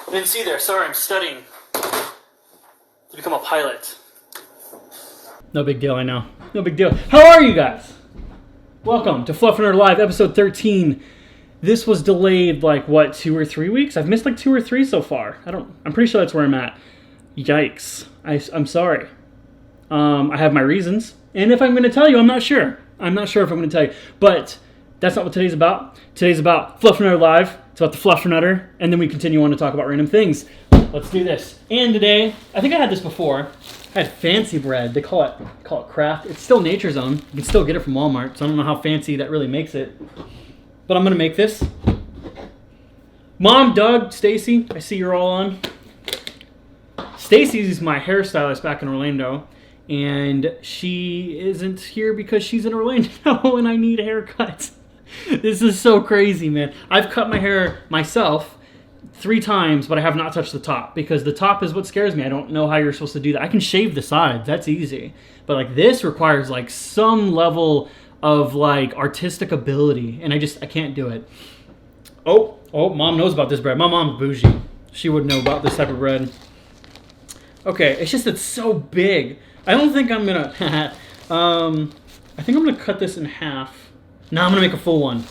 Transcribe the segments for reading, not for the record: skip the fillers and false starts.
I didn't see there. Sorry, I'm studying to become a pilot. No big deal, I know. No big deal. How are you guys? Welcome to Fluffernutter Live, episode 13. This was delayed like, what, 2 or 3 weeks? I've missed like 2 or 3 so far. I'm pretty sure that's where I'm at. Yikes. I'm sorry. I have my reasons. And if I'm going to tell you, I'm not sure. I'm not sure if I'm going to tell you. But that's not what today's about. Today's about Fluffernutter Live. It's about the Fluffernutter. And then we continue on to talk about random things. Let's do this. And today, I think I had this before. I had fancy bread. They call it Kraft. It's still Nature's Own. You can still get it from Walmart. So I don't know how fancy that really makes it. But I'm going to make this. Mom, Doug, Stacy, I see you're all on. Stacy's my hairstylist back in Orlando. And she isn't here because she's in Orlando and I need a haircut. This is so crazy, man. I've cut my hair myself 3 times, but I have not touched the top because the top is what scares me. I don't know how you're supposed to do that. I can shave the sides. That's easy. But like this requires like some level of like artistic ability, and I can't do it. Oh, Mom knows about this bread. My mom's bougie. She would know about this type of bread. Okay, it's just it's so big. I don't think I'm gonna. I think I'm gonna cut this in half. No, I'm gonna make a full one.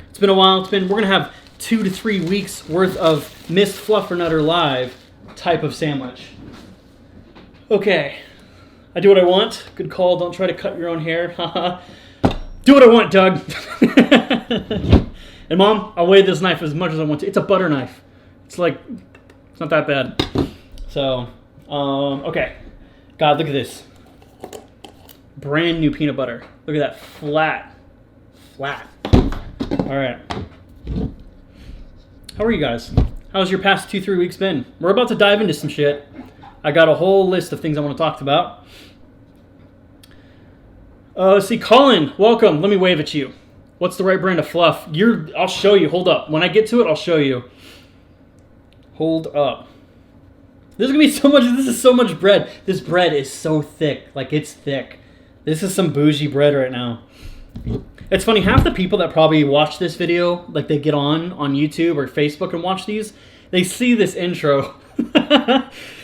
It's been a while. We're gonna have 2 to 3 weeks worth of Miss Fluffernutter Live type of sandwich. Okay, I do what I want. Good call. Don't try to cut your own hair. Do what I want, Doug. And Mom, I'll weigh this knife as much as I want to. It's a butter knife. It's not that bad. So, okay. God, look at this. Brand new peanut butter. Look at that. Flat. All right. How are you guys? How's your past 2-3 weeks been? We're about to dive into some shit. I got a whole list of things I want to talk about. Let's see. Colin, welcome. Let me wave at you. What's the right brand of fluff? I'll show you. Hold up. When I get to it, I'll show you. Hold up. This is so much bread. This bread is so thick. Like, it's thick. This is some bougie bread right now. It's funny, half the people that probably watch this video, like they get on YouTube or Facebook and watch these, they see this intro.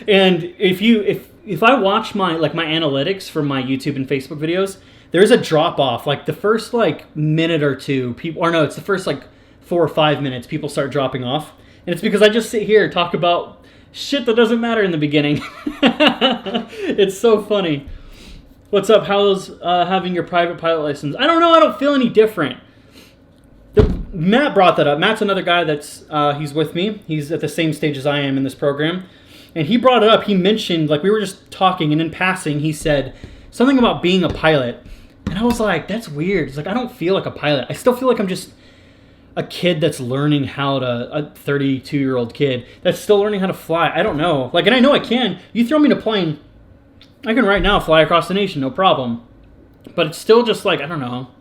And if I watch my analytics from my YouTube and Facebook videos, there's a drop off. Like the first minute or two, it's the first 4 or 5 minutes, people start dropping off. And it's because I just sit here and talk about shit that doesn't matter in the beginning. It's so funny. What's up? How's having your private pilot license? I don't know. I don't feel any different. Matt brought that up. Matt's another guy that's he's with me. He's at the same stage as I am in this program. And he brought it up. He mentioned, we were just talking, and in passing, he said something about being a pilot. And I was like, that's weird. It's I don't feel like a pilot. I still feel like I'm just a kid that's learning a 32-year-old kid that's still learning how to fly. I don't know. And I know I can. You throw me in a plane, I can right now fly across the nation, no problem. But it's still just I don't know.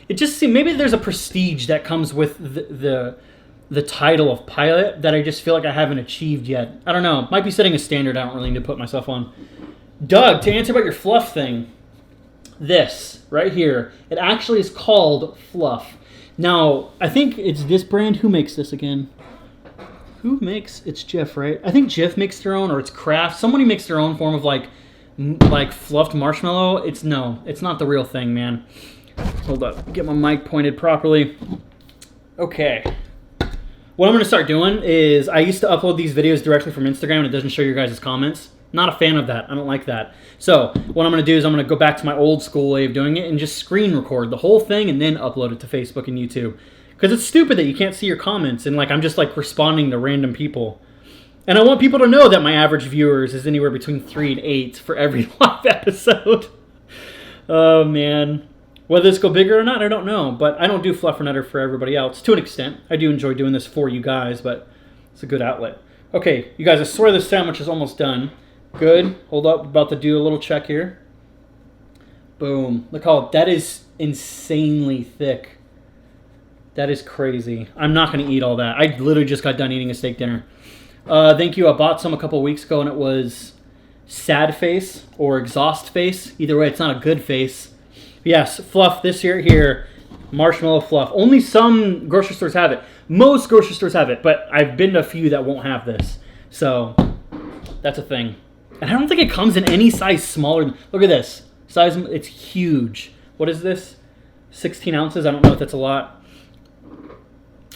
It just seems, maybe there's a prestige that comes with the title of pilot that I just feel like I haven't achieved yet. I don't know. Might be setting a standard I don't really need to put myself on. Doug, to answer about your fluff thing, this right here, it actually is called Fluff. Now, I think it's this brand. Who makes this again? It's Jif, right? I think Jif makes their own, or it's Kraft. Somebody makes their own form of fluffed marshmallow. It's not the real thing, man. Hold up, get my mic pointed properly. Okay. What I'm going to start doing is, I used to upload these videos directly from Instagram and it doesn't show your guys' comments. Not a fan of that. I don't like that. So what I'm going to do is I'm going to go back to my old school way of doing it and just screen record the whole thing and then upload it to Facebook and YouTube. Because it's stupid that you can't see your comments and I'm just responding to random people. And I want people to know that my average viewers is anywhere between 3 and 8 for every live episode. Oh, man. Whether this go bigger or not, I don't know. But I don't do Fluffernutter for everybody else. To an extent. I do enjoy doing this for you guys, but it's a good outlet. Okay, you guys, I swear this sandwich is almost done. Good. Hold up. About to do a little check here. Boom. Look how that is insanely thick. That is crazy. I'm not going to eat all that. I literally just got done eating a steak dinner. Thank you. I bought some a couple weeks ago, and it was sad face or exhaust face. Either way, it's not a good face. Yes, Fluff, this here, Marshmallow fluff. Only some grocery stores have it. Most grocery stores have it, but I've been to a few that won't have this. So that's a thing. And I don't think it comes in any size smaller. Look at this. Size, it's huge. What is this? 16 ounces? I don't know if that's a lot.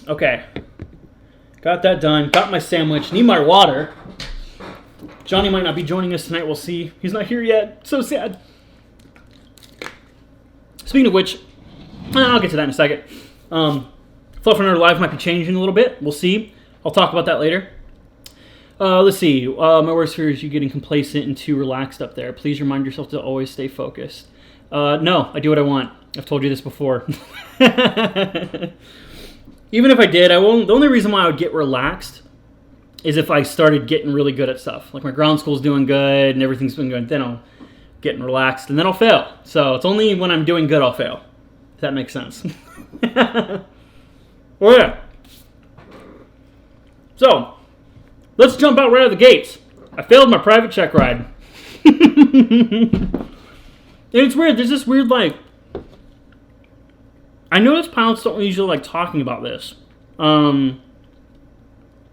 Okay. Got that done. Got my sandwich. Need my water. Johnny might not be joining us tonight. We'll see. He's not here yet. So sad. Speaking of which, I'll get to that in a second. Fluffernutter Live might be changing a little bit. We'll see. I'll talk about that later. Let's see. My worst fear is you getting complacent and too relaxed up there. Please remind yourself to always stay focused. No, I do what I want. I've told you this before. Even if I did, I won't. The only reason why I would get relaxed is if I started getting really good at stuff. Like my ground school's doing good and everything's been good. Then I'll get relaxed and then I'll fail. So it's only when I'm doing good I'll fail. If that makes sense. Oh yeah. So, let's jump out right out of the gates. I failed my private check ride. And it's weird. There's this weird, like... I notice pilots don't usually like talking about this. Maybe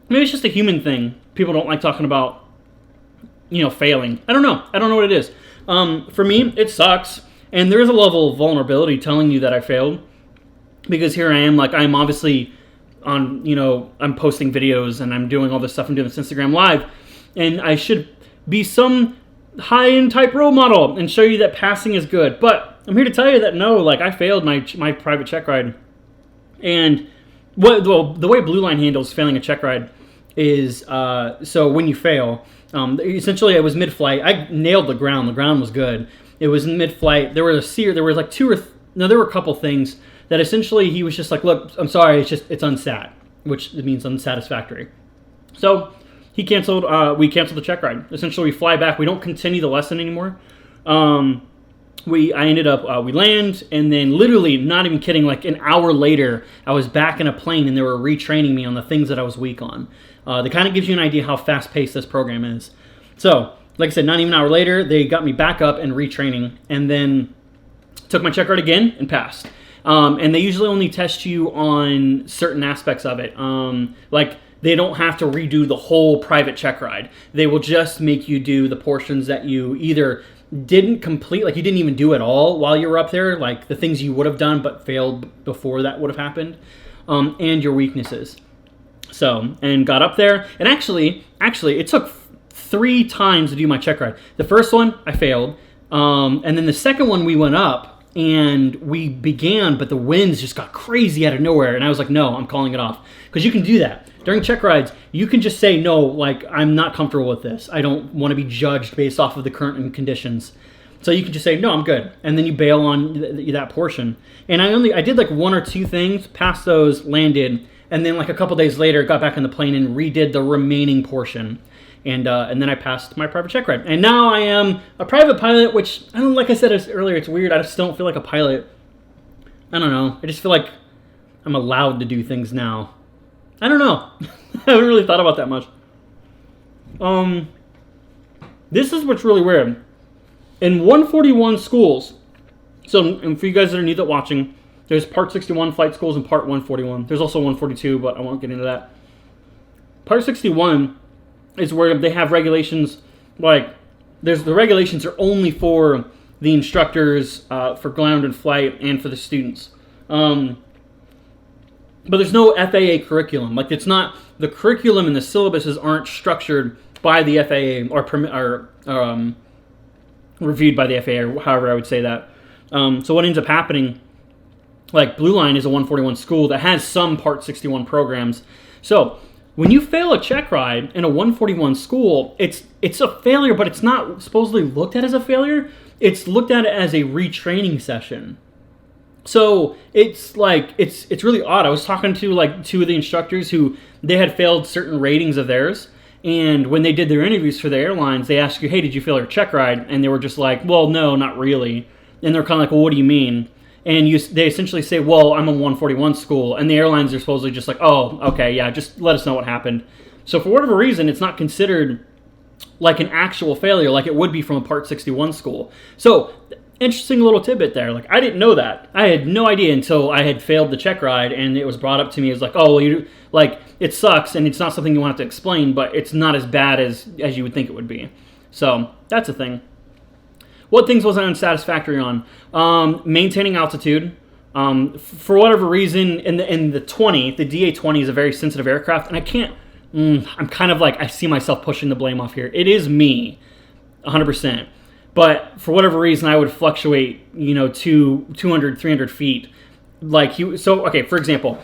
it's just a human thing. People don't like talking about, failing. I don't know. I don't know what it is. For me, it sucks. And there is a level of vulnerability telling you that I failed. Because here I am, like, I'm obviously on, I'm posting videos and I'm doing all this stuff. I'm doing this Instagram Live. And I should be some high-end type role model and show you that passing is good. But I'm here to tell you that no, like, I failed my private check ride. And the way Blue Line handles failing a check ride is, so when you fail, essentially I was mid-flight. I nailed the ground. The ground was good. It was in mid-flight. There were a couple things that essentially he was just like, look, I'm sorry, it's unsat, which means unsatisfactory. So we canceled the check ride. Essentially, we fly back. We don't continue the lesson anymore. We land, and then literally, not even kidding, like an hour later, I was back in a plane, and they were retraining me on the things that I was weak on. That kind of gives you an idea how fast-paced this program is. So, like I said, not even an hour later, they got me back up and retraining, and then took my check ride again and passed. And they usually only test you on certain aspects of it. Like, they don't have to redo the whole private check ride. They will just make you do the portions that you either didn't complete, like you didn't even do at all while you were up there, like the things you would have done but failed before that would have happened, and your weaknesses. So, and got up there, and actually, it took 3 times to do my check ride. The first one, I failed, and then the second one, we went up, and we began, but the winds just got crazy out of nowhere, and I was like, no, I'm calling it off. Because you can do that. During check rides, you can just say, no, like, I'm not comfortable with this. I don't want to be judged based off of the current conditions. So you can just say, no, I'm good. And then you bail on that portion. And I did like 1 or 2 things, passed those, landed, and then like a couple days later, got back on the plane and redid the remaining portion. And then I passed my private check ride. And now I am a private pilot, which, I don't, like I said earlier, it's weird. I just don't feel like a pilot. I don't know. I just feel like I'm allowed to do things now. I don't know. I haven't really thought about that much. This is what's really weird. In 141 schools, so and for you guys that are new that watching, there's Part 61 flight schools and Part 141. There's also 142, but I won't get into that. Part 61 is where they have regulations, like, the regulations are only for the instructors, for ground and flight, and for the students. But there's no FAA curriculum. Like, it's not, the curriculum and the syllabuses aren't structured by the FAA or reviewed by the FAA, or however I would say that. So what ends up happening, like Blue Line is a 141 school that has some Part 61 programs. So when you fail a check ride in a 141 school, it's a failure, but it's not supposedly looked at as a failure. It's looked at as a retraining session. So it's like, it's really odd. I was talking to like 2 of the instructors who they had failed certain ratings of theirs. And when they did their interviews for the airlines, they asked you, hey, did you fail your check ride? And they were just like, well, no, not really. And they're kind of like, well, what do you mean? And they essentially say, well, I'm a 141 school. And the airlines are supposedly just like, oh, okay, yeah, just let us know what happened. So for whatever reason, it's not considered like an actual failure like it would be from a Part 61 school. So interesting little tidbit there. Like, I didn't know that. I had no idea until I had failed the check ride, and it was brought up to me. It was like, oh, well, it sucks, and it's not something you want to explain, but it's not as bad as you would think it would be. So that's a thing. What things was I unsatisfactory on? Maintaining altitude. For whatever reason, in the 20, the DA40 is a very sensitive aircraft, and I can't. I'm kind of like, I see myself pushing the blame off here. It is me, 100%. But for whatever reason, I would fluctuate, 200, 300 feet. Okay, for example,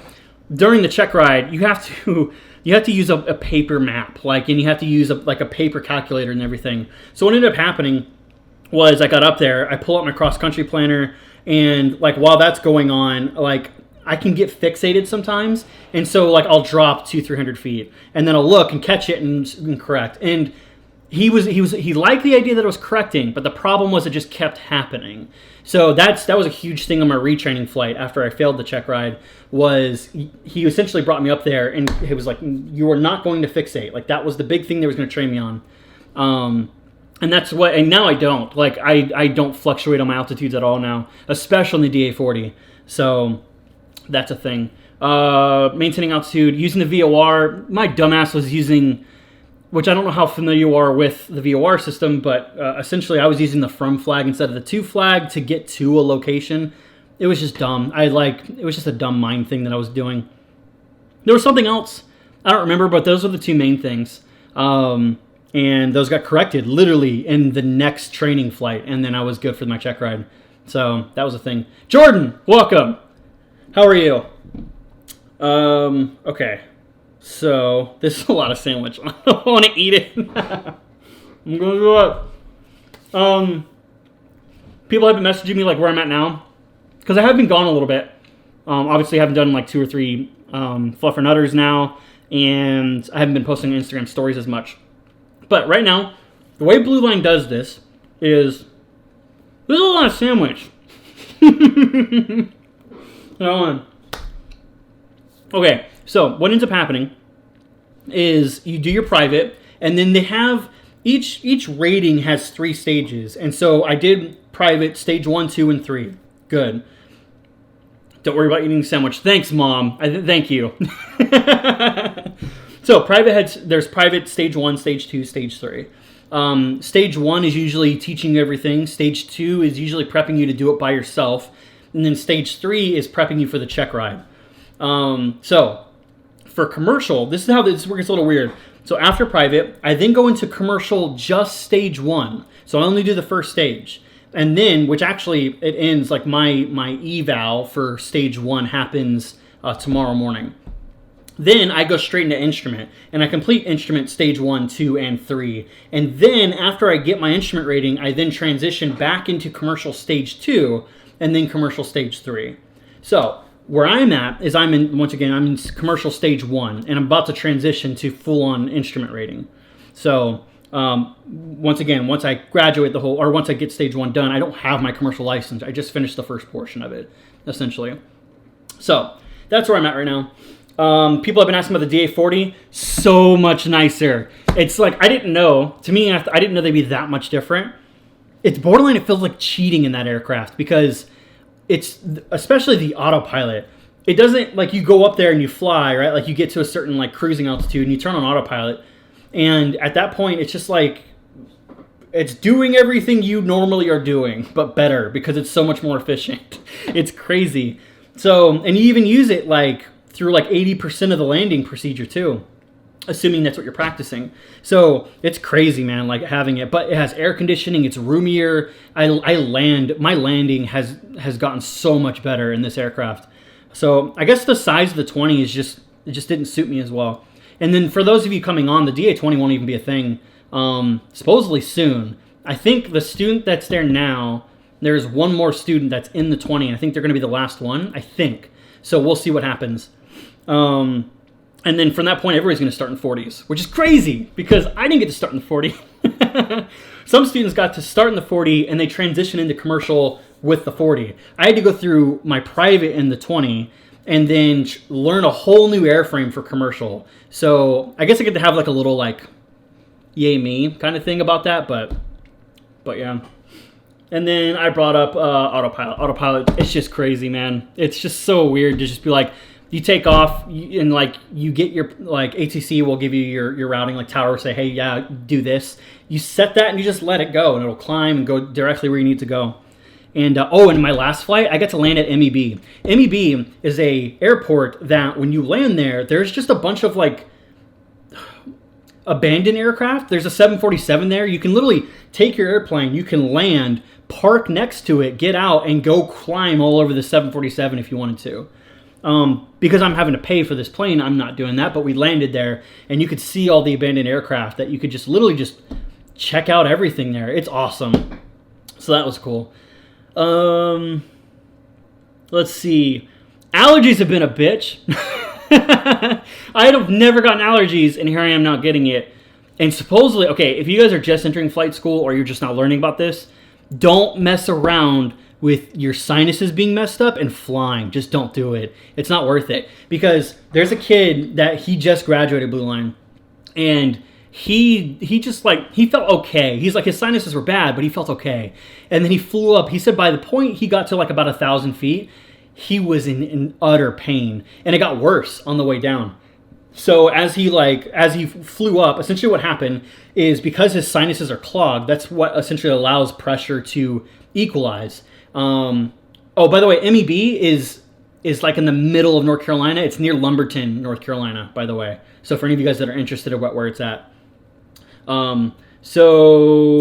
during the check ride, you have to use a paper map, and you have to use a paper calculator and everything. So what ended up happening was I got up there, I pull out my cross-country planner, and while that's going on, I can get fixated sometimes, and so I'll drop 200-300 feet, and then I'll look and catch it and correct. And he liked the idea that it was correcting, but the problem was it just kept happening. So that was a huge thing on my retraining flight after I failed the check ride. Was he essentially brought me up there, and he was like, "You are not going to fixate." That was the big thing they was going to train me on. And that's what, and now I don't. I don't fluctuate on my altitudes at all now, especially in the DA40. So that's a thing. Maintaining altitude, using the VOR. My dumbass was using, which I don't know how familiar you are with the VOR system, but essentially I was using the from flag instead of the to flag to get to a location. It was just dumb. It was just a dumb mind thing that I was doing. There was something else. I don't remember, but those are the two main things. And those got corrected literally in the next training flight, and then I was good for my check ride. So that was a thing. Jordan, welcome. How are you? Okay. So this is a lot of sandwich. I don't want to eat it. I'm gonna do it. People have been messaging me where I'm at now, because I have been gone a little bit. Obviously, I haven't done 2 or 3 Fluffernutters now, and I haven't been posting Instagram stories as much. But right now, the way Blue Line does this is there's a lot of sandwich. Hold on. Okay, so what ends up happening is you do your private, and then they have each rating has 3 stages. And so I did private stage 1, 2, and 3. Good. Don't worry about eating the sandwich. Thanks, Mom. Thank you. So there's private stage 1, stage 2, stage 3. Stage 1 is usually teaching you everything. Stage 2 is usually prepping you to do it by yourself. And then stage 3 is prepping you for the check ride. So for commercial, this is how this gets a little weird. So after private, I then go into commercial just stage 1. So I only do the first stage. And then, which actually it ends, my eval for stage 1 happens tomorrow morning. Then I go straight into instrument, and I complete instrument stage 1, 2, and 3. And then after I get my instrument rating, I then transition back into commercial stage 2, and then commercial stage 3. So where I'm at is I'm in commercial stage 1, and I'm about to transition to full-on instrument rating. So once I graduate once I get stage 1 done, I don't have my commercial license. I just finished the first portion of it, essentially. So that's where I'm at right now. People have been asking about the DA40. So much nicer. It's I didn't know. To me, I didn't know they'd be that much different. It's borderline. It feels like cheating in that aircraft because it's, especially the autopilot. It doesn't, you go up there and you fly, right? You get to a certain, cruising altitude and you turn on autopilot. And at that point, it's just it's doing everything you normally are doing, but better because it's so much more efficient. It's crazy. So, and you even use it, through 80% of the landing procedure too, assuming that's what you're practicing. So it's crazy, man, having it, but it has air conditioning. It's roomier. My landing has gotten so much better in this aircraft. So I guess the size of the 20 is it just didn't suit me as well. And then for those of you coming on, the DA20 won't even be a thing, supposedly soon. I think the student that's there now, there's one more student that's in the 20, and I think they're going to be the last one, I think. So we'll see what happens. And then from that point, everybody's going to start in 40s, which is crazy because I didn't get to start in the 40. Some students got to start in the 40 and they transition into commercial with the 40. I had to go through my private in the 20 and then learn a whole new airframe for commercial. So I guess I get to have a little yay me kind of thing about that, but yeah. And then I brought up autopilot. Autopilot, it's just crazy, man. It's just so weird to just be like, you take off and like you get your like ATC will give you your routing, like tower will say, hey, yeah, do this. You set that and you just let it go and it'll climb and go directly where you need to go. And and my last flight, I got to land at MEB. MEB is a airport that when you land there, there's just a bunch of like abandoned aircraft. There's a 747 there. You can literally take your airplane, you can land, park next to it, get out, and go climb all over the 747 if you wanted to. Because I'm having to pay for this plane, I'm not doing that, but we landed there, and you could see all the abandoned aircraft that you could just literally just check out everything there. It's awesome. So that was cool. Let's see. Allergies have been a bitch. I have never gotten allergies, and here I am not getting it. And supposedly, okay, if you guys are just entering flight school or you're just not learning about this, don't mess around with your sinuses being messed up and flying. Just don't do it. It's not worth it. Because there's a kid that he just graduated Blue Line, and he just like, he felt okay. He's like, his sinuses were bad, but he felt okay. And then he flew up. He said by the point he got to like about 1,000 feet, he was in utter pain, and it got worse on the way down. So as he flew up, essentially what happened is because his sinuses are clogged, that's what essentially allows pressure to equalize. By the way, MEB is like in the middle of North Carolina. It's near Lumberton, North Carolina, by the way. So for any of you guys that are interested about where it's at. So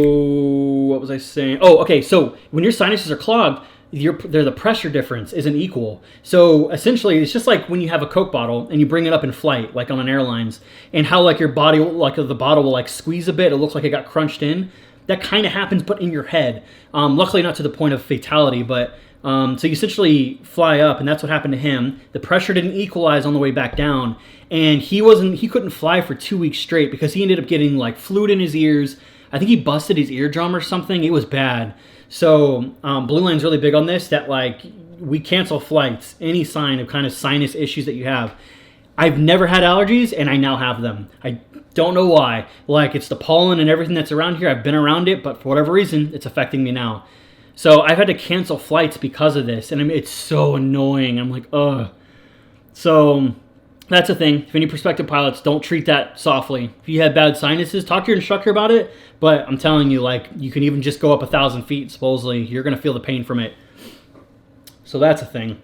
what was I saying? Oh, okay. So when your sinuses are clogged, the pressure difference isn't equal. So essentially, it's just like when you have a Coke bottle and you bring it up in flight, like on an airlines, and how like your body, like the bottle will like squeeze a bit. It looks like it got crunched in. That kind of happens, but in your head. Luckily, not to the point of fatality, but so you essentially fly up, and that's what happened to him. The pressure didn't equalize on the way back down, and he couldn't fly for 2 weeks straight because he ended up getting like fluid in his ears. I think he busted his eardrum or something. It was bad. So Blue Line's really big on this, that like we cancel flights, any sign of kind of sinus issues that you have. I've never had allergies, and I now have them. I don't know why. Like, it's the pollen and everything that's around here. I've been around it, but for whatever reason, it's affecting me now. So I've had to cancel flights because of this, and it's so annoying. I'm like, ugh. So that's the thing. If any prospective pilots, don't treat that softly. If you have bad sinuses, talk to your instructor about it. But I'm telling you, like, you can even just go up 1,000 feet, supposedly. You're going to feel the pain from it. So that's a thing.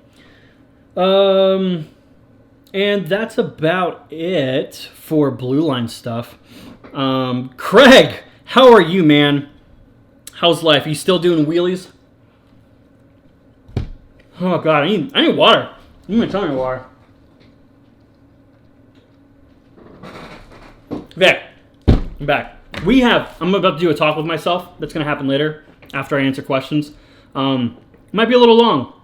And that's about it for Blue Line stuff. Craig, how are you, man? How's life? Are you still doing wheelies? Oh, God, I need water. You need to tell me water. Okay, I'm back. I'm about to do a talk with myself. That's going to happen later after I answer questions. Might be a little long,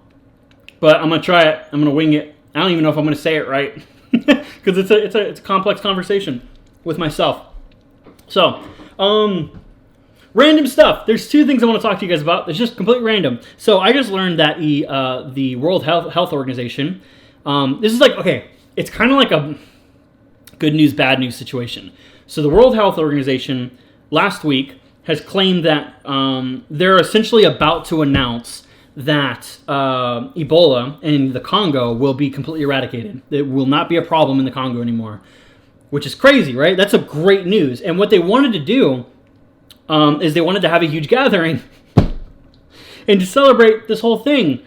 but I'm going to try it. I'm going to wing it. I don't even know if I'm going to say it right because it's a complex conversation with myself. So, random stuff. There's two things I want to talk to you guys about. It's just completely random. So I just learned that the World Health Organization, this is like, okay, it's kind of like a good news, bad news situation. So the World Health Organization last week has claimed that they're essentially about to announce that Ebola in the Congo will be completely eradicated. It will not be a problem in the Congo anymore, which is crazy, right? That's a great news. And what they wanted to do is they wanted to have a huge gathering and to celebrate this whole thing.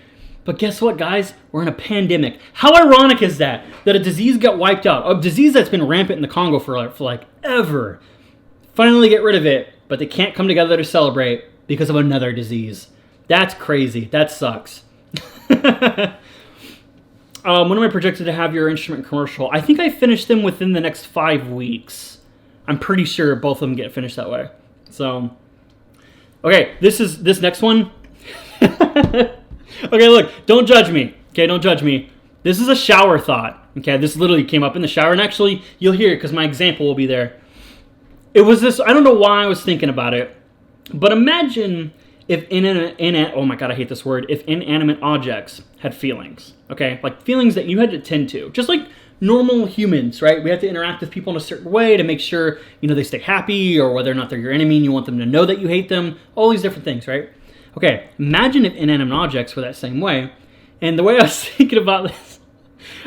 But guess what, guys? We're in a pandemic. How ironic is that? That a disease got wiped out. A disease that's been rampant in the Congo for like ever. Finally get rid of it, but they can't come together to celebrate because of another disease. That's crazy. That sucks. When am I projected to have your instrument commercial? I think I finished them within the next 5 weeks. I'm pretty sure both of them get finished that way. So, okay, this next one. Okay, look, don't judge me. Okay, don't judge me. This is a shower thought. Okay, this literally came up in the shower, and actually, you'll hear it because my example will be there. It was this, I don't know why I was thinking about it, but imagine if oh my God, I hate this word, if inanimate objects had feelings, okay? Like feelings that you had to tend to, just like normal humans, right? We have to interact with people in a certain way to make sure, they stay happy, or whether or not they're your enemy and you want them to know that you hate them, all these different things, right? Okay, imagine if inanimate objects were that same way. And the way I was thinking about this,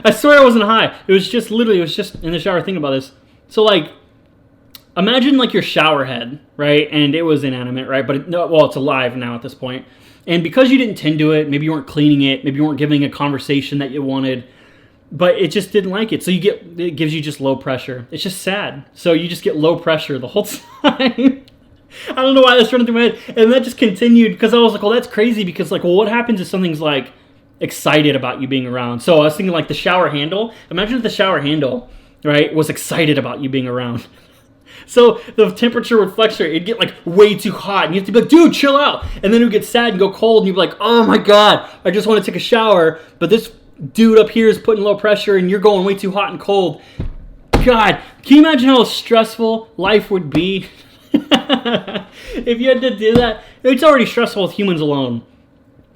I swear I wasn't high. It was just literally, it was just in the shower thinking about this. So like, imagine like your shower head, right? And it was inanimate, right? But it's alive now at this point. And because you didn't tend to it, maybe you weren't cleaning it, maybe you weren't giving a conversation that you wanted, but it just didn't like it. So it gives you just low pressure. It's just sad. So you just get low pressure the whole time. I don't know why that's running through my head. And that just continued because I was like, well, that's crazy because like, well, what happens if something's like excited about you being around? So I was thinking like the shower handle. Imagine if the shower handle, right, was excited about you being around. So the temperature would fluctuate. It'd get like way too hot. And you have to be like, dude, chill out. And then it would get sad and go cold. And you'd be like, oh my God, I just want to take a shower. But this dude up here is putting low pressure and you're going way too hot and cold. God, can you imagine how stressful life would be if you had to do that? It's already stressful with humans alone.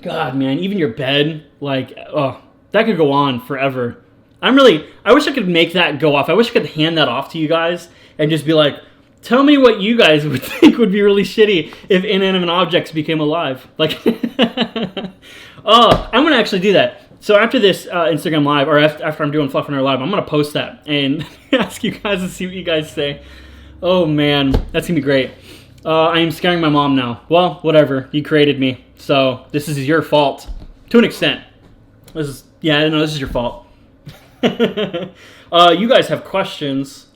God, man, even your bed, like, oh, that could go on forever. I wish I could make that go off. I wish I could hand that off to you guys and just be like, tell me what you guys would think would be really shitty if inanimate objects became alive. Like, oh, I'm going to actually do that. So after this Instagram Live, or after I'm doing Fluffernutter Live, I'm going to post that and ask you guys to see what you guys say. Oh, man, that's going to be great. I am scaring my mom now. Well, whatever. You created me. So this is your fault. To an extent. This is your fault. You guys have questions.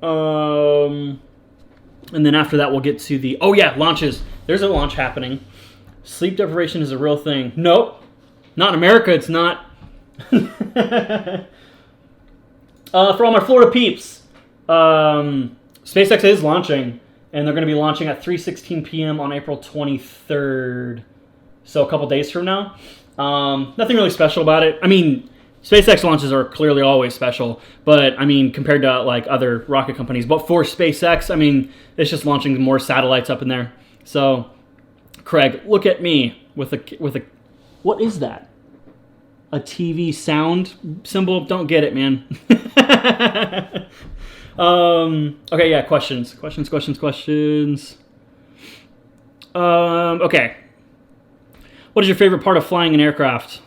And then after that, we'll get to the... Oh, yeah, launches. There's a launch happening. Sleep deprivation is a real thing. Nope. Not in America, it's not. For all my Florida peeps, SpaceX is launching, and they're going to be launching at 3:16 p.m. on April 23rd. So a couple days from now. Nothing really special about it. I mean, SpaceX launches are clearly always special, but I mean, compared to like other rocket companies. But for SpaceX, I mean, it's just launching more satellites up in there. So, Craig, look at me with a what is that? A TV sound symbol? Don't get it, man. Okay, yeah, questions. Okay. What is your favorite part of flying an aircraft?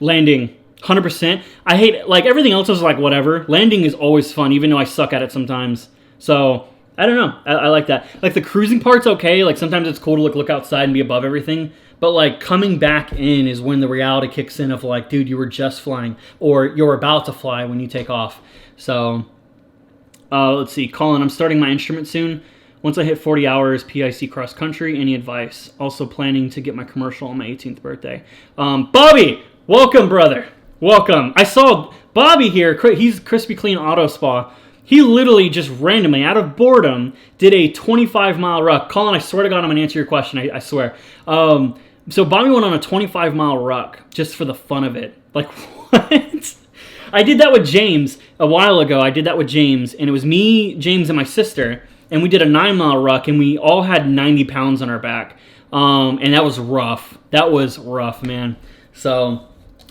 Landing. 100%. I hate it. Like, everything else is like whatever. Landing is always fun, even though I suck at it sometimes. So, I don't know. I like that. Like, the cruising part's okay. Like, sometimes it's cool to look outside and be above everything. But, like, coming back in is when the reality kicks in of, like, dude, you were just flying. Or you're about to fly when you take off. So, let's see. Colin, I'm starting my instrument soon. Once I hit 40 hours, PIC cross country. Any advice? Also planning to get my commercial on my 18th birthday. Bobby! Welcome, brother. Welcome. I saw Bobby here. He's Crispy Clean Auto Spa. He literally just randomly, out of boredom, did a 25-mile ruck. Colin, I swear to God, I'm going to answer your question. I swear. So Bobby went on a 25-mile ruck just for the fun of it. Like, what? I did that with James a while ago. And it was me, James, and my sister. And we did a 9-mile ruck, and we all had 90 pounds on our back. And that was rough. That was rough, man. So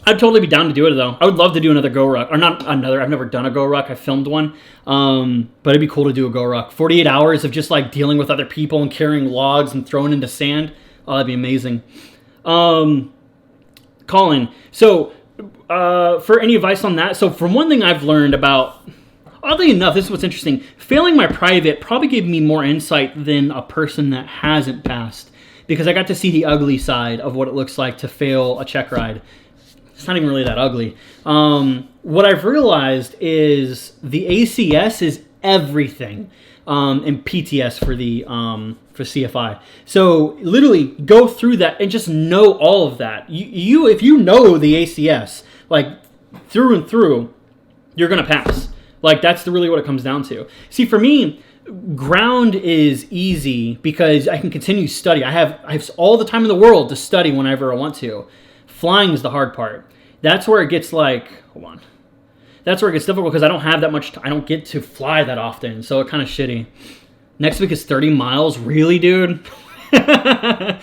I'd totally be down to do it, though. I would love to do another go ruck. Or not another. I've never done a go ruck. I filmed one. But it'd be cool to do a go ruck. 48 hours of just, like, dealing with other people and carrying logs and throwing into sand. Oh, that'd be amazing. Colin, so for any advice on that, so from one thing I've learned about, oddly enough, this is what's interesting, failing my private probably gave me more insight than a person that hasn't passed, because I got to see the ugly side of what it looks like to fail a check ride. It's not even really that ugly. What I've realized is the ACS is everything, and PTS for the for CFI. So literally go through that and just know all of that. You if you know the ACS like through and through, you're gonna pass. Like that's really what it comes down to. See, for me, ground is easy because I can continue study. I have all the time in the world to study whenever I want to. Flying is the hard part. That's where it gets like, hold on. That's where it gets difficult because I don't have that much. I don't get to fly that often, so it's kind of shitty. Next week is 30 miles. Really, dude? God,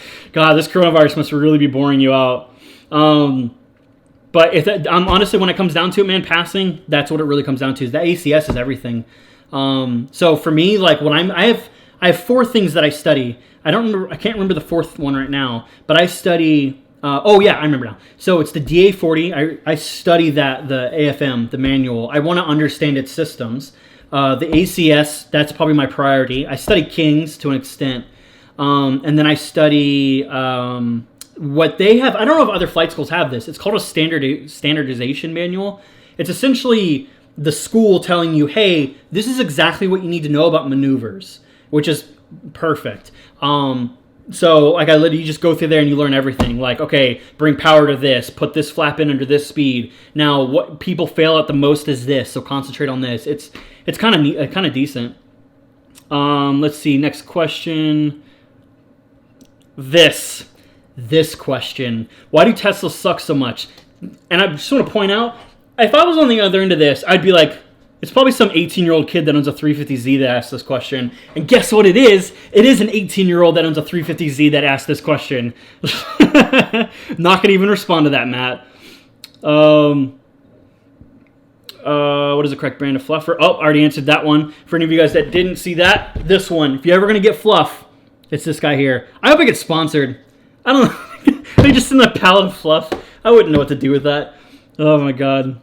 this coronavirus must really be boring you out. But honestly, when it comes down to it, man, passing, that's what it really comes down to. Is that ACS is everything. So for me, like when I I have 4 things that I study. I can't remember the 4th one right now, but I study. Oh yeah, I remember now. So it's the DA40. I study that, the AFM, the manual. I want to understand its systems. The ACS, that's probably my priority. I study Kings to an extent. And then I study what they have. I don't know if other flight schools have this. It's called a standardization manual. It's essentially the school telling you, hey, this is exactly what you need to know about maneuvers, which is perfect. So like you just go through there and you learn everything. Like, okay, bring power to this, put this flap in under this speed. Now, what people fail at the most is this, so concentrate on this. It's kind of decent. Let's see, next question. This question. Why do Teslas suck so much? And I just want to point out, if I was on the other end of this, I'd be like, it's probably some 18-year-old kid that owns a 350Z that asked this question. And guess what it is? It is an 18-year-old that owns a 350Z that asked this question. Not going to even respond to that, Matt. What is the correct brand of fluffer? Oh, I already answered that one. For any of you guys that didn't see that, this one. If you're ever going to get fluff, it's this guy here. I hope I get sponsored. I don't know. They just send a pallet of fluff. I wouldn't know what to do with that. Oh, my God.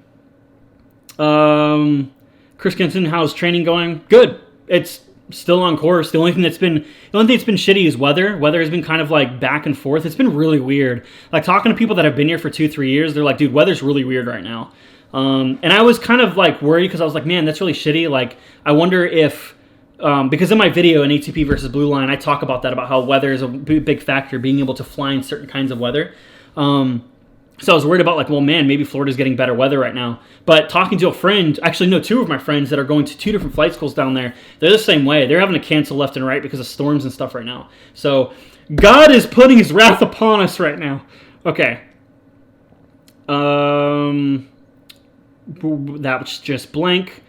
Chris Kenson, how's training going? Good. It's still on course. The only thing that's been shitty is weather. Weather has been kind of like back and forth. It's been really weird. Like talking to people that have been here for 2-3 years, they're like, dude, weather's really weird right now. And I was kind of like worried because I was like, man, that's really shitty. Like, I wonder if, because in my video in ATP versus Blue Line, I talk about that, about how weather is a big factor, being able to fly in certain kinds of weather. So I was worried about like, well, man, maybe Florida's getting better weather right now. But talking to a friend, actually, no, 2 of my friends that are going to 2 different flight schools down there, they're the same way. They're having to cancel left and right because of storms and stuff right now. So God is putting his wrath upon us right now. Okay. That was just blank.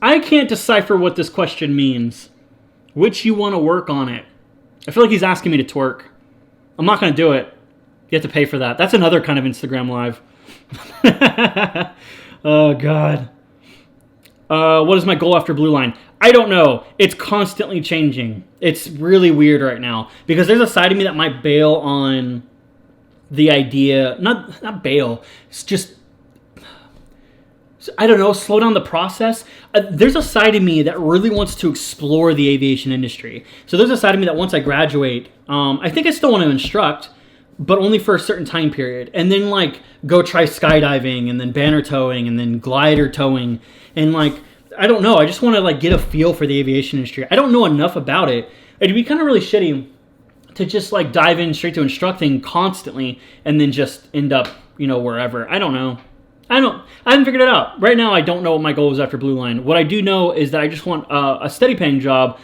I can't decipher what this question means. Which you want to work on it? I feel like he's asking me to twerk. I'm not going to do it. You have to pay for that. That's another kind of Instagram live. Oh, God. What is my goal after Blue Line? I don't know. It's constantly changing. It's really weird right now. Because there's a side of me that might bail on the idea. Not bail. It's just, I don't know, slow down the process. There's a side of me that really wants to explore the aviation industry. So there's a side of me that once I graduate, I think I still want to instruct, but only for a certain time period. And then, like, go try skydiving, and then banner towing, and then glider towing. And, like, I don't know. I just want to, like, get a feel for the aviation industry. I don't know enough about it. It'd be kind of really shitty to just, like, dive in straight to instructing constantly and then just end up, wherever. I don't know. I haven't figured it out. Right now, I don't know what my goal is after Blue Line. What I do know is that I just want a steady paying job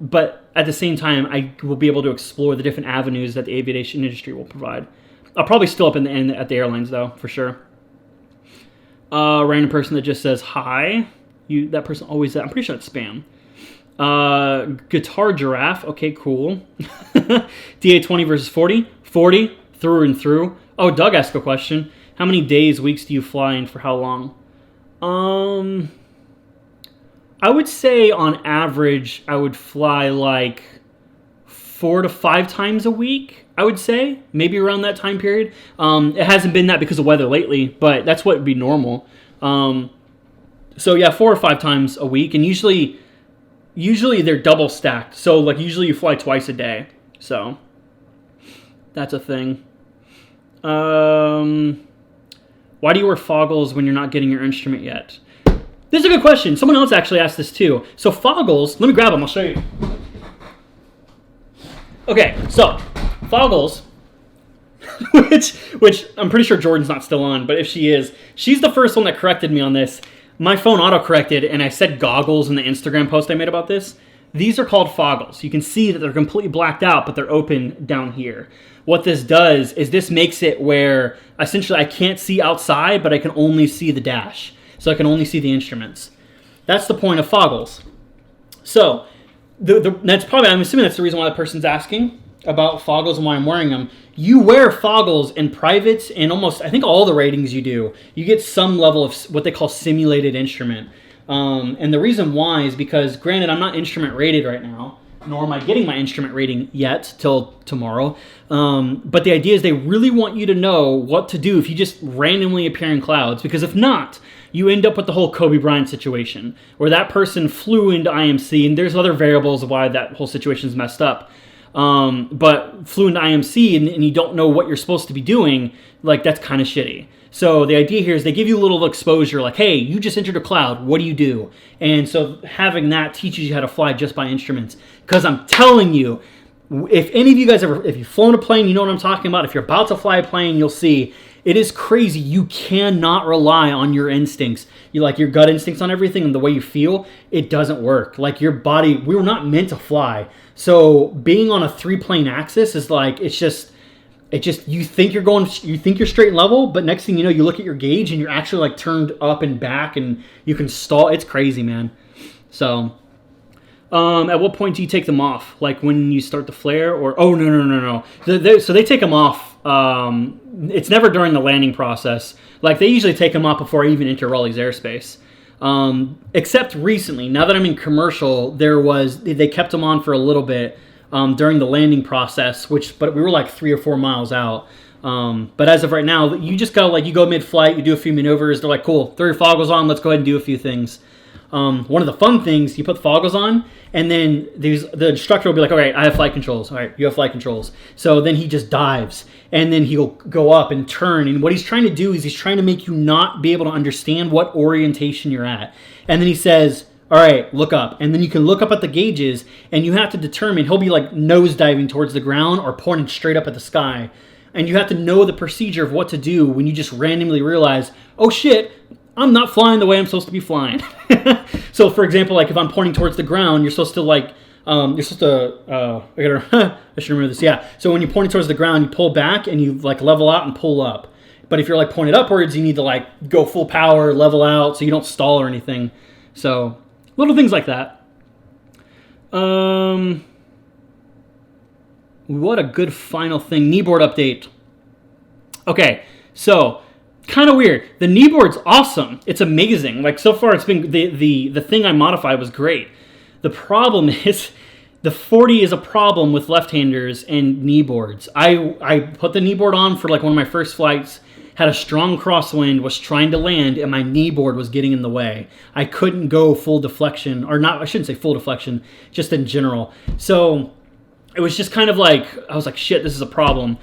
but at the same time, I will be able to explore the different avenues that the aviation industry will provide. I'll probably still up at the airlines, though, for sure. Random person that just says hi. That person always, I'm pretty sure it's spam. Guitar Giraffe. Okay, cool. DA20 versus 40. 40 through and through. Oh, Doug asked a question. How many days, weeks do you fly and for how long? I would say on average, I would fly like 4 to 5 times a week, I would say. Maybe around that time period. It hasn't been that because of weather lately, but that's what would be normal. So yeah, 4 or 5 times a week. And usually they're double stacked. So like usually you fly twice a day. So that's a thing. Why do you wear foggles when you're not getting your instrument yet? This is a good question. Someone else actually asked this too. So foggles, let me grab them. I'll show you. Okay, so foggles, which I'm pretty sure Jordan's not still on, but if she is, she's the first one that corrected me on this. My phone auto-corrected, and I said goggles in the Instagram post I made about this. These are called foggles. You can see that they're completely blacked out, but they're open down here. What this does is this makes it where essentially I can't see outside, but I can only see the dash. So I can only see the instruments. That's the point of foggles. So that's probably, I'm assuming that's the reason why the person's asking about foggles and why I'm wearing them. You wear foggles in privates and almost, I think all the ratings you do, you get some level of what they call simulated instrument. And the reason why is because, granted, I'm not instrument rated right now, nor am I getting my instrument rating yet till tomorrow. But the idea is they really want you to know what to do if you just randomly appear in clouds, because if not, you end up with the whole Kobe Bryant situation, where that person flew into IMC, and there's other variables of why that whole situation is messed up. But flew into IMC and you don't know what you're supposed to be doing, like, that's kind of shitty. So the idea here is they give you a little exposure, like, hey, you just entered a cloud, what do you do? And so having that teaches you how to fly just by instruments. Because I'm telling you, if any of you guys ever, if you've flown a plane, you know what I'm talking about. If you're about to fly a plane, you'll see it is crazy. You cannot rely on your instincts. You like your gut instincts on everything and the way you feel. It doesn't work. Like your body, we were not meant to fly. So being on a 3-plane axis is like, it just, you think you're straight and level, but next thing you know, you look at your gauge and you're actually like turned up and back and you can stall. It's crazy, man. So, at what point do you take them off? Like when you start the flare or, oh, no. So they take them off. It's never during the landing process. Like they usually take them off before I even enter Raleigh's airspace. Except recently, now that I'm in commercial, they kept them on for a little bit, during the landing process, but we were like 3 or 4 miles out. But as of right now, you just go, like, you go mid-flight, you do a few maneuvers, they're like, cool, throw your foggles on, let's go ahead and do a few things. One of the fun things, you put the foggles on, and then the instructor will be like, all right, I have flight controls. All right, you have flight controls. So then he just dives, and then he'll go up and turn. And what he's trying to do is he's trying to make you not be able to understand what orientation you're at. And then he says, all right, look up. And then you can look up at the gauges, and you have to determine, he'll be like nose diving towards the ground or pointing straight up at the sky. And you have to know the procedure of what to do when you just randomly realize, oh shit, I'm not flying the way I'm supposed to be flying. So, for example, like if I'm pointing towards the ground, you're supposed to like, I should remember this. Yeah. So when you're pointing towards the ground, you pull back and you like level out and pull up. But if you're like pointed upwards, you need to like go full power, level out, so you don't stall or anything. So little things like that. What a good final thing. Kneeboard update. Okay, so kind of weird. The kneeboard's awesome. It's amazing. Like so far, it's been the thing I modified was great. The problem is the 40 is a problem with left-handers and kneeboards. I put the kneeboard on for like one of my first flights, had a strong crosswind, was trying to land, and my kneeboard was getting in the way. I couldn't go full deflection, or not, I shouldn't say full deflection, just in general. So it was just kind of like, I was like, shit, this is a problem.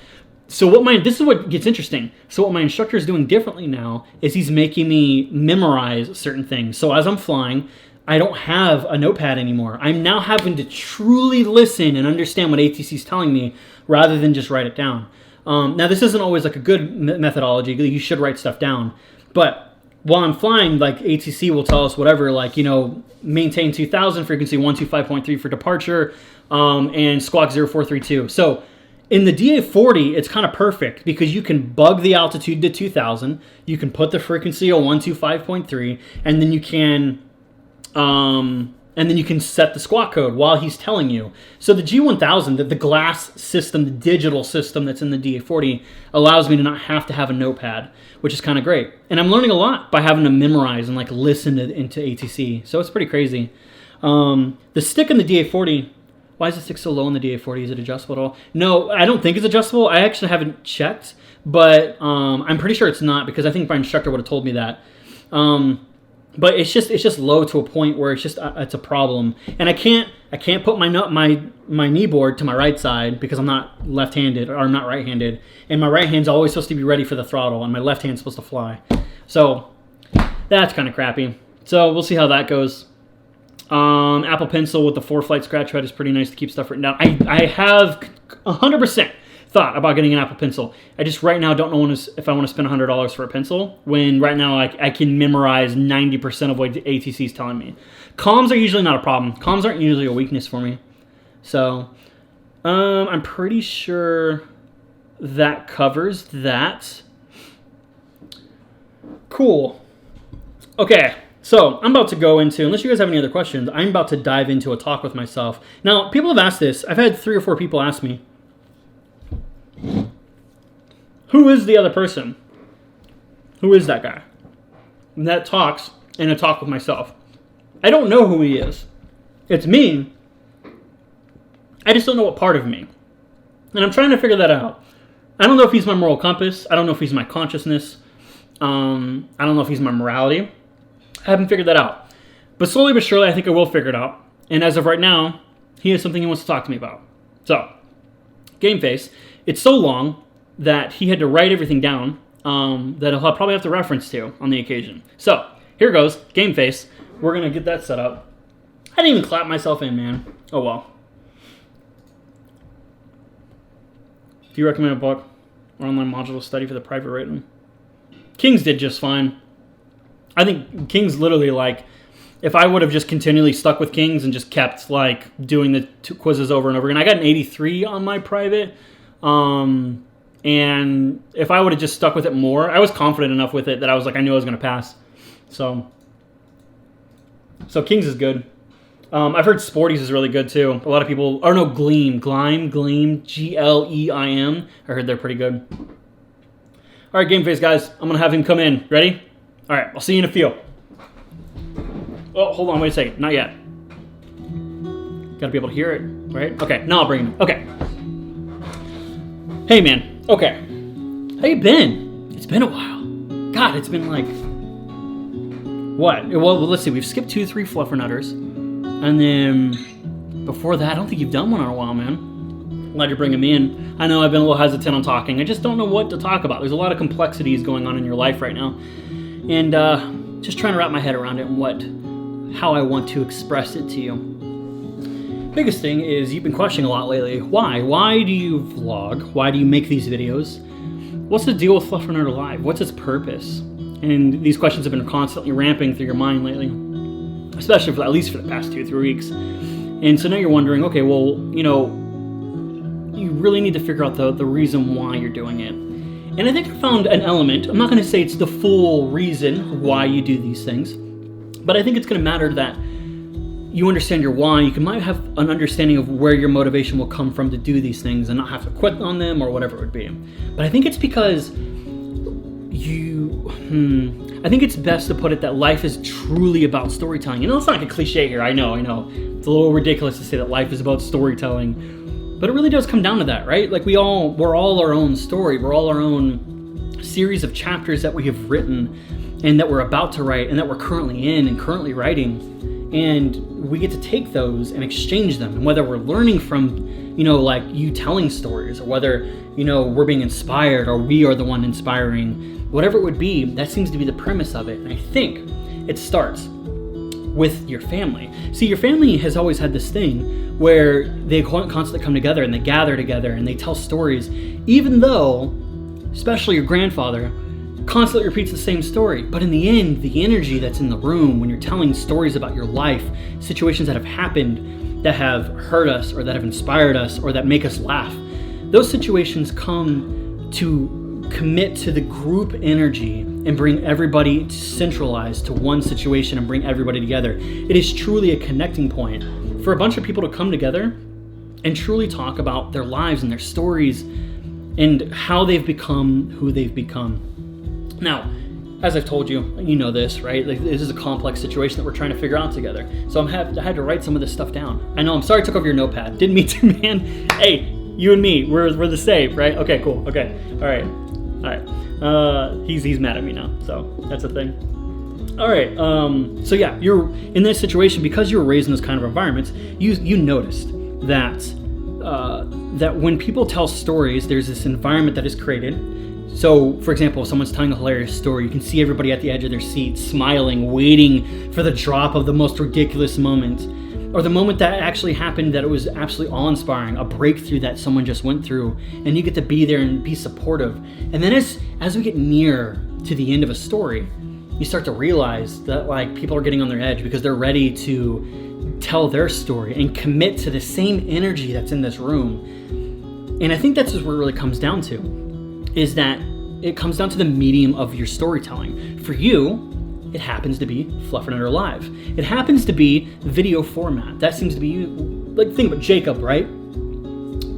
So this is what gets interesting. So what my instructor is doing differently now is he's making me memorize certain things. So as I'm flying, I don't have a notepad anymore. I'm now having to truly listen and understand what ATC is telling me rather than just write it down. Now this isn't always like a good methodology. You should write stuff down. But while I'm flying, like ATC will tell us whatever, like, maintain 2000, frequency 125.3 for departure, and squawk 0432. So in the DA40, it's kind of perfect because you can bug the altitude to 2000, you can put the frequency on 125.3, and then you can set the squawk code while he's telling you. So the G1000, the glass system, the digital system that's in the DA40, allows me to not have to have a notepad, which is kind of great. And I'm learning a lot by having to memorize and like listen into ATC. So it's pretty crazy. The stick in the DA40. Why is the stick so low in the DA40? Is it adjustable at all? No, I don't think it's adjustable. I actually haven't checked, but I'm pretty sure it's not because I think my instructor would have told me that. But it's just low to a point where it's a problem, and I can't put my kneeboard to my right side because I'm not left-handed or I'm not right-handed, and my right hand's always supposed to be ready for the throttle, and my left hand's supposed to fly. So that's kind of crappy. So we'll see how that goes. Apple Pencil with the 4-flight scratch pad is pretty nice to keep stuff written down. I have 100% thought about getting an Apple Pencil. I just right now don't know if I want to spend $100 for a pencil when right now I can memorize 90% of what the ATC is telling me. Comms are usually not a problem. Comms aren't usually a weakness for me. So I'm pretty sure that covers that. Cool. Okay. So I'm about to go into, unless you guys have any other questions, I'm about to dive into a talk with myself. Now, people have asked this. I've had 3 or 4 people ask me, who is the other person? Who is that guy that talks in a talk with myself? I don't know who he is. It's me. I just don't know what part of me. And I'm trying to figure that out. I don't know if he's my moral compass. I don't know if he's my consciousness. I don't know if he's my morality. I haven't figured that out. But slowly but surely, I think I will figure it out. And as of right now, he has something he wants to talk to me about. So, Game Face. It's so long that he had to write everything down that he'll probably have to reference to on the occasion. So, here goes. Game Face. We're going to get that set up. I didn't even clap myself in, man. Oh, well. Do you recommend a book or online module study for the private rating? King's did just fine. I think King's literally like, if I would have just continually stuck with King's and just kept like doing the two quizzes over and over again, I got an 83 on my private. And if I would have just stuck with it more, I was confident enough with it that I was like, I knew I was going to pass. So King's is good. I've heard Sporty's is really good too. A lot of people, or no, Gleam, Gleim, Gleim. I heard they're pretty good. All right, Game Face guys, I'm gonna have him come in. Ready? All right, I'll see you in a few. Oh, hold on, wait a second, not yet. Gotta be able to hear it, right? Okay, now I'll bring him in. Okay. Hey man, okay. How you been? It's been a while. God, it's been like, what? Well, let's see, we've skipped 2, 3 Fluffernutters. And then before that, I don't think you've done one in a while, man. Glad you bring him in. I know I've been a little hesitant on talking. I just don't know what to talk about. There's a lot of complexities going on in your life right now. And just trying to wrap my head around it and how I want to express it to you. Biggest thing is you've been questioning a lot lately. Why? Why do you vlog? Why do you make these videos? What's the deal with Fluffernutter Live? What's its purpose? And these questions have been constantly ramping through your mind lately. Especially at least for the past 2 or 3 weeks. And so now you're wondering, okay, well, you really need to figure out the reason why you're doing it. And I think I found an element. I'm not going to say it's the full reason why you do these things, but I think it's going to matter that you understand your why. You might have an understanding of where your motivation will come from to do these things and not have to quit on them or whatever it would be. But I think it's because I think it's best to put it that life is truly about storytelling. It's not like a cliche here. I know. It's a little ridiculous to say that life is about storytelling, but it really does come down to that, right? Like we're all our own story. We're all our own series of chapters that we have written and that we're about to write and that we're currently in and currently writing. And we get to take those and exchange them. And whether we're learning from, like you telling stories, or whether, we're being inspired or we are the one inspiring, whatever it would be, that seems to be the premise of it. And I think it starts with your family. See, your family has always had this thing where they constantly come together and they gather together and they tell stories, even though, especially your grandfather, constantly repeats the same story. But in the end, the energy that's in the room when you're telling stories about your life, situations that have happened that have hurt us or that have inspired us or that make us laugh, those situations come to commit to the group energy and bring everybody centralized to one situation and bring everybody together. It is truly a connecting point for a bunch of people to come together and truly talk about their lives and their stories and how they've become who they've become. Now, as I've told you, you know this, right? Like, this is a complex situation that we're trying to figure out together. So I had to write some of this stuff down. I know, I'm sorry I took over your notepad. Didn't mean to, man. Hey, you and me, we're the same, right? Okay, cool. Okay, all right. He's mad at me now, so that's a thing. All right. So yeah, you're in this situation because you were raised in this kind of environments. You noticed that when people tell stories, there's this environment that is created. So, for example, if someone's telling a hilarious story, you can see everybody at the edge of their seat, smiling, waiting for the drop of the most ridiculous moment, or the moment that actually happened that it was absolutely awe-inspiring, a breakthrough that someone just went through, and you get to be there and be supportive. And then as we get near to the end of a story, you start to realize that people are getting on their edge because they're ready to tell their story and commit to the same energy that's in this room. And I think that's just where it really comes down to, is that it comes down to the medium of your storytelling. For you, it happens to be Fluffernutter Live. It happens to be video format. That seems to be you. Think about Jacob, right?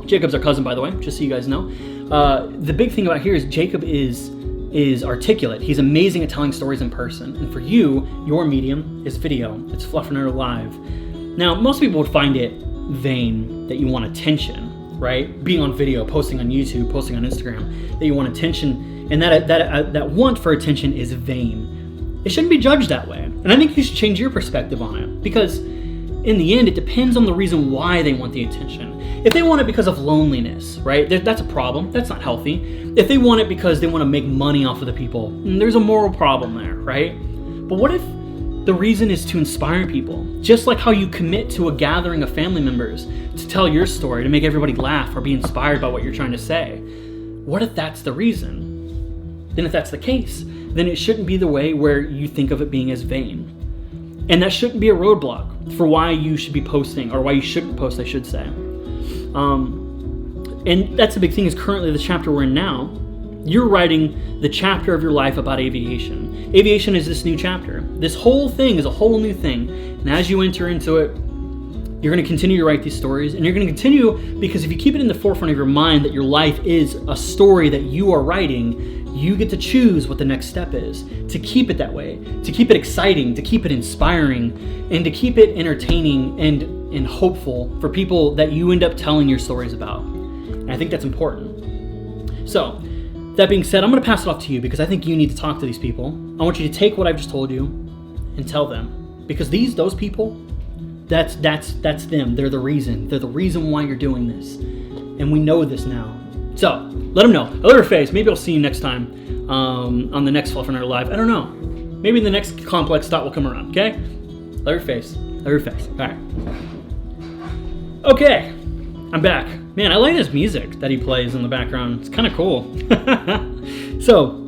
Jacob's our cousin, by the way, just so you guys know. The big thing about here is Jacob is is articulate. He's amazing at telling stories in person. And for you, your medium is video. It's Fluffernutter Live. Now, most people would find it vain that you want attention, right? Being on video, posting on YouTube, posting on Instagram, that you want attention, and that want for attention is vain. It shouldn't be judged that way. And I think you should change your perspective on it, because in the end, it depends on the reason why they want the attention. If they want it because of loneliness, right? That's a problem. That's not healthy. If they want it because they want to make money off of the people, there's a moral problem there, right? But what if the reason is to inspire people? Just like how you commit to a gathering of family members to tell your story, to make everybody laugh or be inspired by what you're trying to say. What if that's the reason? Then if that's the case, then it shouldn't be the way where you think of it being as vain. And that shouldn't be a roadblock for why you should be posting, or why you shouldn't post, I should say. And that's the big thing, is currently the chapter we're in now, you're writing the chapter of your life about aviation. Aviation is this new chapter. This whole thing is a whole new thing. And as you enter into it, you're going to continue to write these stories, and you're going to continue, because if you keep it in the forefront of your mind that your life is a story that you are writing, you get to choose what the next step is, to keep it that way, to keep it exciting, to keep it inspiring, and to keep it entertaining and hopeful for people that you end up telling your stories about. And I think that's important. So, that being said, I'm going to pass it off to you, because I think you need to talk to these people. I want you to take what I've just told you and tell them, because those people, that's them. They're the reason. They're the reason why you're doing this, and we know this now. So, let them know. Leatherface, maybe I'll see you next time on the next Fluffernutter Live. I don't know. Maybe the next complex thought will come around, okay? Leatherface. All right. Okay, I'm back. Man, I like this music that he plays in the background. It's kind of cool. So,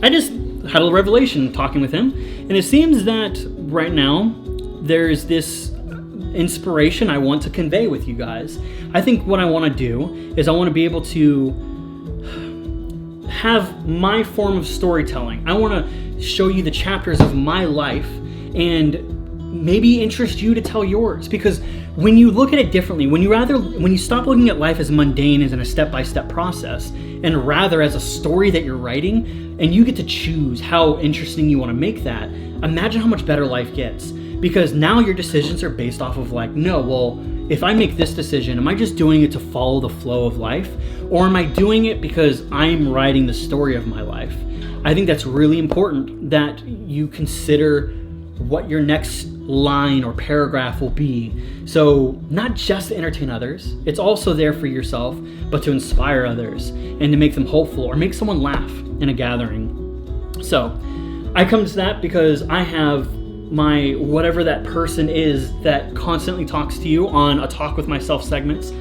I just had a revelation talking with him, and it seems that right now there's this inspiration I want to convey with you guys. I think what I want to do is I want to be able to have my form of storytelling. I want to show you the chapters of my life and maybe interest you to tell yours, because when you look at it differently, when you stop looking at life as mundane, as in a step-by-step process, and rather as a story that you're writing, and you get to choose how interesting you want to make that, imagine how much better life gets. Because now your decisions are based off of if I make this decision, am I just doing it to follow the flow of life? Or am I doing it because I'm writing the story of my life? I think that's really important, that you consider what your next line or paragraph will be. So not just to entertain others, it's also there for yourself, but to inspire others and to make them hopeful or make someone laugh in a gathering. So I come to that because I have my whatever that person is that constantly talks to you on a Talk With Myself segments.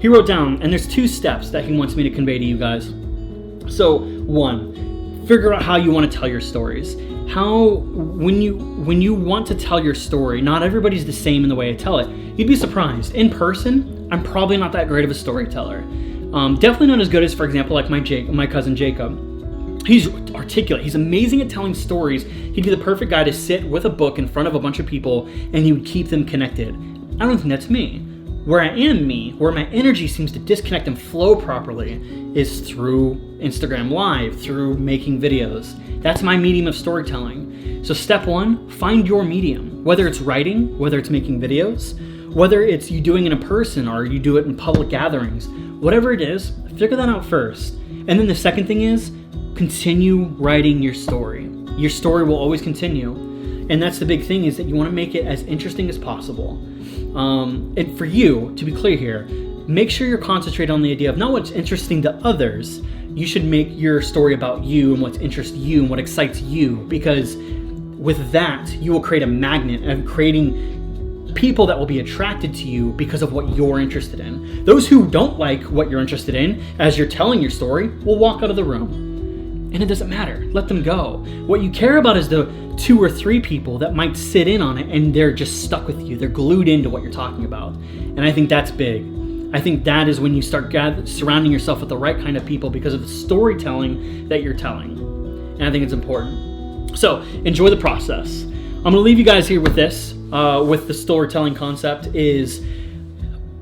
He wrote down, and there's 2 steps that he wants me to convey to you guys. So 1, figure out how you want to tell your stories. When you want to tell your story, not everybody's the same in the way I tell it. You'd be surprised. In person, I'm probably not that great of a storyteller. Definitely not as good as, for example, like my cousin Jacob. He's articulate. He's amazing at telling stories. He'd be the perfect guy to sit with a book in front of a bunch of people, and he would keep them connected. I don't think that's me. Where I am me, where my energy seems to disconnect and flow properly, is through Instagram Live, through making videos. That's my medium of storytelling. So step 1, find your medium. Whether it's writing, whether it's making videos, whether it's you doing it in person or you do it in public gatherings, whatever it is, figure that out first. And then the second thing is, continue writing your story. Your story will always continue. And that's the big thing, is that you want to make it as interesting as possible. And for you, to be clear here, make sure you're concentrated on the idea of not what's interesting to others. You should make your story about you and what interests you and what excites you, because with that, you will create a magnet of creating people that will be attracted to you because of what you're interested in. Those who don't like what you're interested in as you're telling your story will walk out of the room. And it doesn't matter. Let them go. What you care about is the 2 or 3 people that might sit in on it and they're just stuck with you. They're glued into what you're talking about. And I think that's big. I think that is when you start surrounding yourself with the right kind of people because of the storytelling that you're telling. And I think it's important. So enjoy the process. I'm going to leave you guys here with this, with the storytelling concept is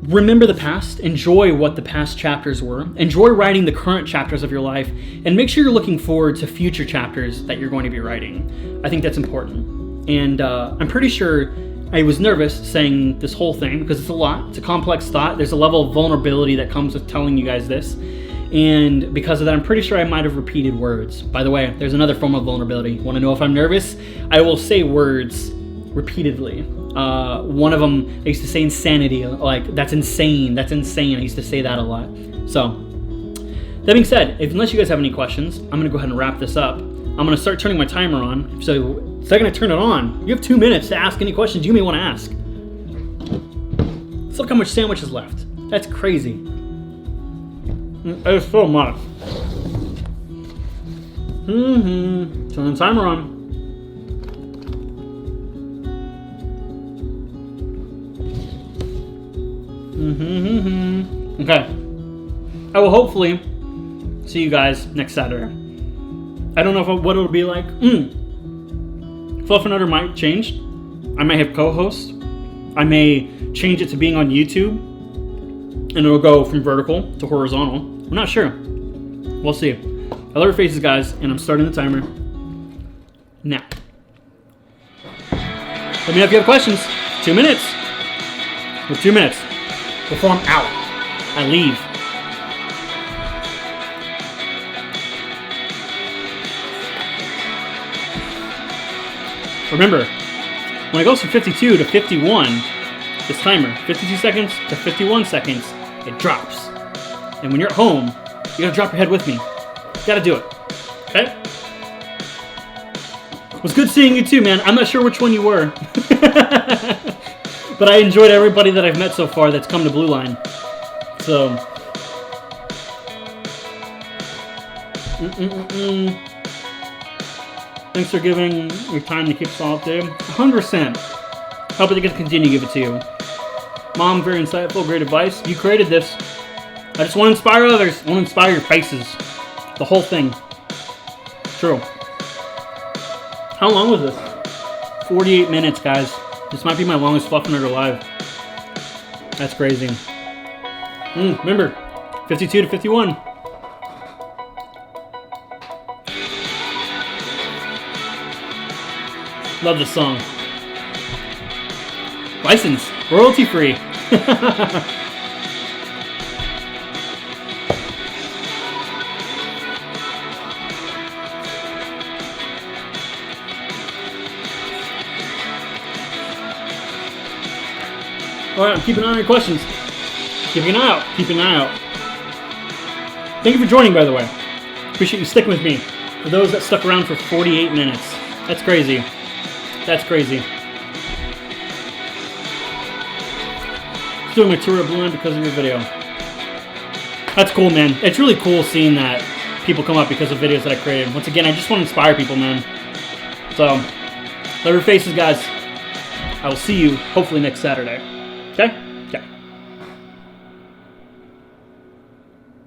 remember the past, enjoy what the past chapters were, enjoy writing the current chapters of your life, and make sure you're looking forward to future chapters that you're going to be writing. I think that's important. And I'm pretty sure I was nervous saying this whole thing because it's a lot. It's a complex thought. There's a level of vulnerability that comes with telling you guys this. And because of that, I'm pretty sure I might have repeated words. By the way, there's another form of vulnerability. Want to know if I'm nervous? I will say words repeatedly. One of them, I used to say insanity, like, that's insane, I used to say that a lot. So, that being said, unless you guys have any questions, I'm going to go ahead and wrap this up. I'm going to start turning my timer on. So, the second I turn it on, you have 2 minutes to ask any questions you may want to ask. Let's look how much sandwich is left. That's crazy. It's so much. Turn the timer on. Okay. I will hopefully see you guys next Saturday. I don't know what it'll be like. Fluffernutter might change. I may have co-hosts. I may change it to being on YouTube, and it'll go from vertical to horizontal. I'm not sure. We'll see. I love your faces, guys, and I'm starting the timer now. Let me know if you have questions. 2 minutes. With 2 minutes. Before I'm out, I leave. Remember, when it goes from 52 to 51, this timer, 52 seconds to 51 seconds, it drops. And when you're at home, you gotta drop your head with me. You gotta do it. Okay? It was good seeing you too, man. I'm not sure which one you were. But I enjoyed everybody that I've met so far that's come to Blue Line. So. Thanks for giving your time to keep us all updated. 100%. Hope that I get to continue to give it to you. Mom, very insightful, great advice. You created this. I just want to inspire others. I want to inspire your faces. The whole thing. True. How long was this? 48 minutes, guys. This might be my longest Fluffernutter live. That's crazy. Remember, 52 to 51. Love this song. License, royalty free. Alright, I'm keeping an eye on your questions. Keeping an eye out. Keeping an eye out. Thank you for joining, by the way. Appreciate you sticking with me. For those that stuck around for 48 minutes. That's crazy. That's crazy. Doing my tour of Blue Line because of your video. That's cool, man. It's really cool seeing that people come up because of videos that I created. Once again, I just want to inspire people, man. So, love your faces, guys. I will see you hopefully next Saturday. Okay?